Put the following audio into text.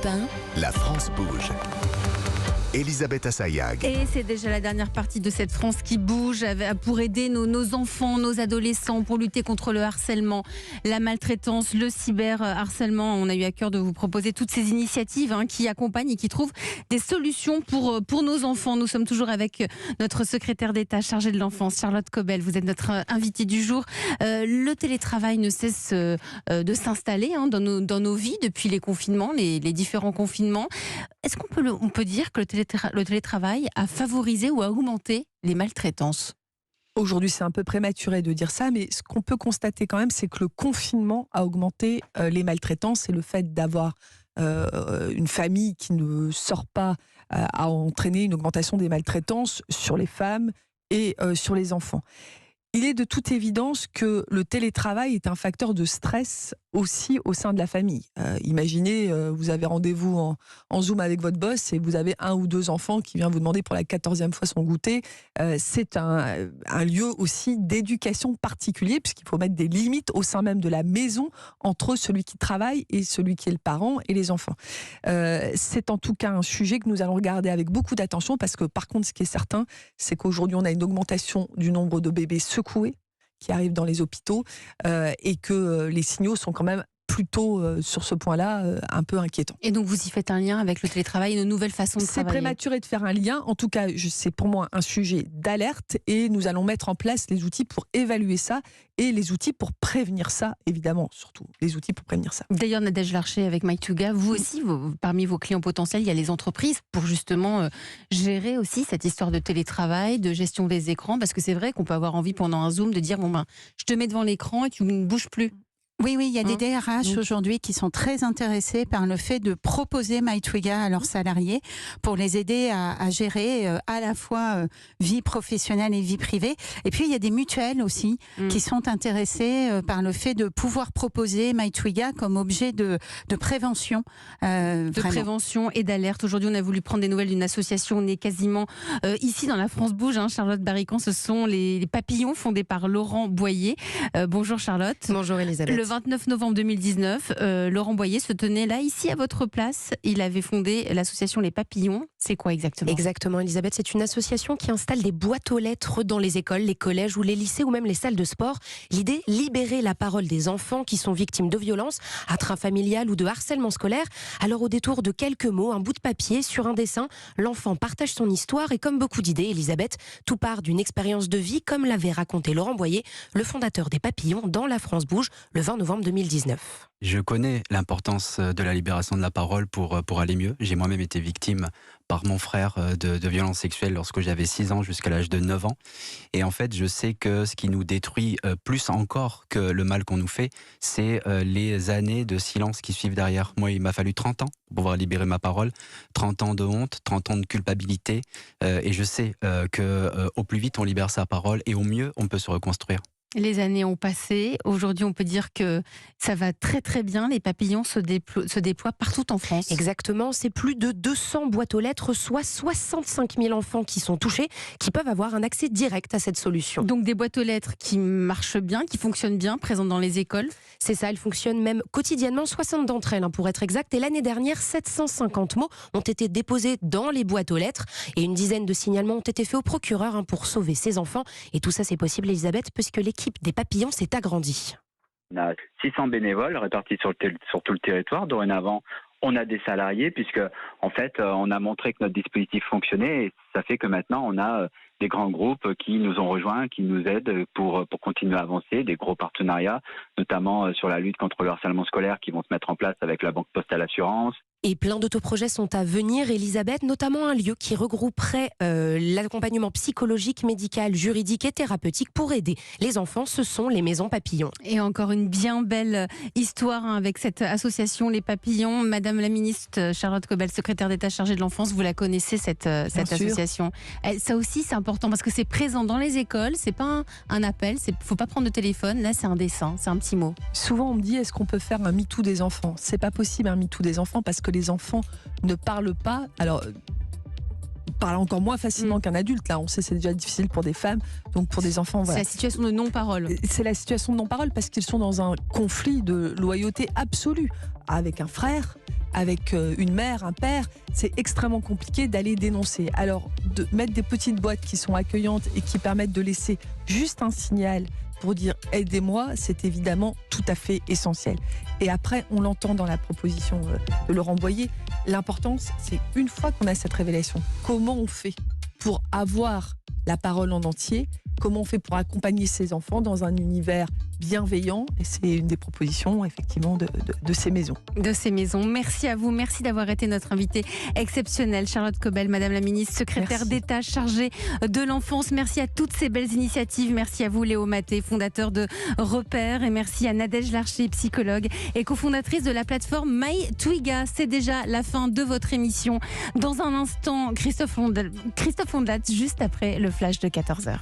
Europe 1. La France bouge. Elisabeth Assayag. Et c'est déjà la dernière partie de cette France qui bouge pour aider nos enfants, nos adolescents, pour lutter contre le harcèlement, la maltraitance, le cyberharcèlement. On a eu à cœur de vous proposer toutes ces initiatives qui accompagnent et qui trouvent des solutions pour nos enfants. Nous sommes toujours avec notre secrétaire d'État chargée de l'enfance, Charlotte Cobel. Vous êtes notre invitée du jour. Le télétravail ne cesse de s'installer dans nos vies depuis les confinements, les différents confinements. Est-ce qu'on peut dire que le télétravail a favorisé ou a augmenté les maltraitances ? Aujourd'hui, c'est un peu prématuré de dire ça, mais ce qu'on peut constater quand même, c'est que le confinement a augmenté les maltraitances et le fait d'avoir une famille qui ne sort pas a entraîné une augmentation des maltraitances sur les femmes et sur les enfants. Il est de toute évidence que le télétravail est un facteur de stress aussi au sein de la famille. Imaginez, vous avez rendez-vous en Zoom avec votre boss et vous avez un ou deux enfants qui viennent vous demander pour la 14e fois son goûter. C'est un lieu aussi d'éducation particulier puisqu'il faut mettre des limites au sein même de la maison entre celui qui travaille et celui qui est le parent et les enfants. C'est en tout cas un sujet que nous allons regarder avec beaucoup d'attention parce que par contre, ce qui est certain, c'est qu'aujourd'hui, on a une augmentation du nombre de bébés secoués qui arrivent dans les hôpitaux et que les signaux sont quand même plutôt sur ce point-là un peu inquiétants. Et donc vous y faites un lien avec le télétravail et une nouvelle façon de travailler ? C'est prématuré de faire un lien. En tout cas, c'est pour moi un sujet d'alerte et nous allons mettre en place les outils pour évaluer ça et les outils pour prévenir ça, évidemment, surtout les outils pour prévenir ça. D'ailleurs, Nadège Larcher avec MyTuga, vous aussi, parmi vos clients potentiels, il y a les entreprises pour justement gérer aussi cette histoire de télétravail, de gestion des écrans, parce que c'est vrai qu'on peut avoir envie pendant un Zoom de dire je te mets devant l'écran et tu ne bouges plus. Oui, il y a des DRH aujourd'hui qui sont très intéressés par le fait de proposer MyTwiga à leurs salariés pour les aider à gérer à la fois vie professionnelle et vie privée. Et puis, il y a des mutuelles aussi qui sont intéressées par le fait de pouvoir proposer MyTwiga comme objet de prévention. De prévention et d'alerte. Aujourd'hui, on a voulu prendre des nouvelles d'une association. On est quasiment ici dans la France Bouge. Charlotte Barrican, ce sont les papillons fondés par Laurent Boyer. Bonjour Charlotte. Bonjour Elisabeth. Le 29 novembre 2019, Laurent Boyer se tenait là, ici, à votre place. Il avait fondé l'association Les Papillons. C'est quoi exactement ? Exactement, Elisabeth. C'est une association qui installe des boîtes aux lettres dans les écoles, les collèges ou les lycées ou même les salles de sport. L'idée, libérer la parole des enfants qui sont victimes de violences, intrafamiliales ou de harcèlement scolaire. Alors, au détour de quelques mots, un bout de papier sur un dessin, l'enfant partage son histoire et comme beaucoup d'idées, Elisabeth, tout part d'une expérience de vie comme l'avait raconté Laurent Boyer, le fondateur des Papillons dans La France Bouge, le 20 novembre 2019. Je connais l'importance de la libération de la parole pour aller mieux. J'ai moi-même été victime par mon frère de violences sexuelles lorsque j'avais 6 ans jusqu'à l'âge de 9 ans. Et en fait, je sais que ce qui nous détruit plus encore que le mal qu'on nous fait, c'est les années de silence qui suivent derrière. Moi, il m'a fallu 30 ans pour pouvoir libérer ma parole, 30 ans de honte, 30 ans de culpabilité. Et je sais qu'au plus vite on libère sa parole et au mieux on peut se reconstruire. Les années ont passé. Aujourd'hui, on peut dire que ça va très très bien. Les papillons se déploient partout en France. Exactement. C'est plus de 200 boîtes aux lettres, soit 65 000 enfants qui sont touchés, qui peuvent avoir un accès direct à cette solution. Donc des boîtes aux lettres qui marchent bien, qui fonctionnent bien, présentes dans les écoles. C'est ça, elles fonctionnent même quotidiennement, 60 d'entre elles pour être exact. Et l'année dernière, 750 mots ont été déposés dans les boîtes aux lettres et une dizaine de signalements ont été faits au procureur pour sauver ces enfants. Et tout ça, c'est possible, Elisabeth, puisque l'équipe des Papillons s'est agrandie. On a 600 bénévoles répartis sur tout le territoire. Dorénavant, on a des salariés puisque, en fait, on a montré que notre dispositif fonctionnait et ça fait que maintenant, on a des grands groupes qui nous ont rejoints, qui nous aident pour continuer à avancer, des gros partenariats, notamment sur la lutte contre le harcèlement scolaire qui vont se mettre en place avec la Banque Postale Assurance. Et plein d'autoprojets sont à venir, Elisabeth, notamment un lieu qui regrouperait l'accompagnement psychologique, médical, juridique et thérapeutique pour aider les enfants. Ce sont les maisons Papillons. Et encore une bien belle histoire avec cette association Les Papillons. Madame la ministre Charlotte Cobel, secrétaire d'État chargée de l'enfance, vous la connaissez cette association. Ça aussi c'est important parce que c'est présent dans les écoles, c'est pas un appel, faut pas prendre de téléphone, là c'est un dessin, c'est un petit mot. Souvent on me dit est-ce qu'on peut faire un MeToo des enfants ? C'est pas possible un MeToo des enfants parce que les enfants ne parlent pas. Alors, parlent encore moins facilement qu'un adulte. Là, on sait c'est déjà difficile pour des femmes, donc pour des enfants, voilà. C'est la situation de non-parole. C'est la situation de non-parole parce qu'ils sont dans un conflit de loyauté absolue avec un frère, avec une mère, un père, c'est extrêmement compliqué d'aller dénoncer. Alors, de mettre des petites boîtes qui sont accueillantes et qui permettent de laisser juste un signal pour dire « aidez-moi », c'est évidemment tout à fait essentiel. Et après, on l'entend dans la proposition de Laurent Boyer, l'importance, c'est une fois qu'on a cette révélation, comment on fait pour avoir la parole en entier, comment on fait pour accompagner ces enfants dans un univers bienveillant, et c'est une des propositions effectivement de ces maisons. De ces maisons. Merci à vous, merci d'avoir été notre invitée exceptionnelle, Charlotte Cobel, Madame la Ministre, secrétaire d'État chargée de l'enfance. Merci à toutes ces belles initiatives, merci à vous Léo Maté, fondateur de Repères, et merci à Nadège Larcher, psychologue et cofondatrice de la plateforme My Twiga. C'est déjà la fin de votre émission. Dans un instant, Christophe Ondelat, juste après le flash de 14h.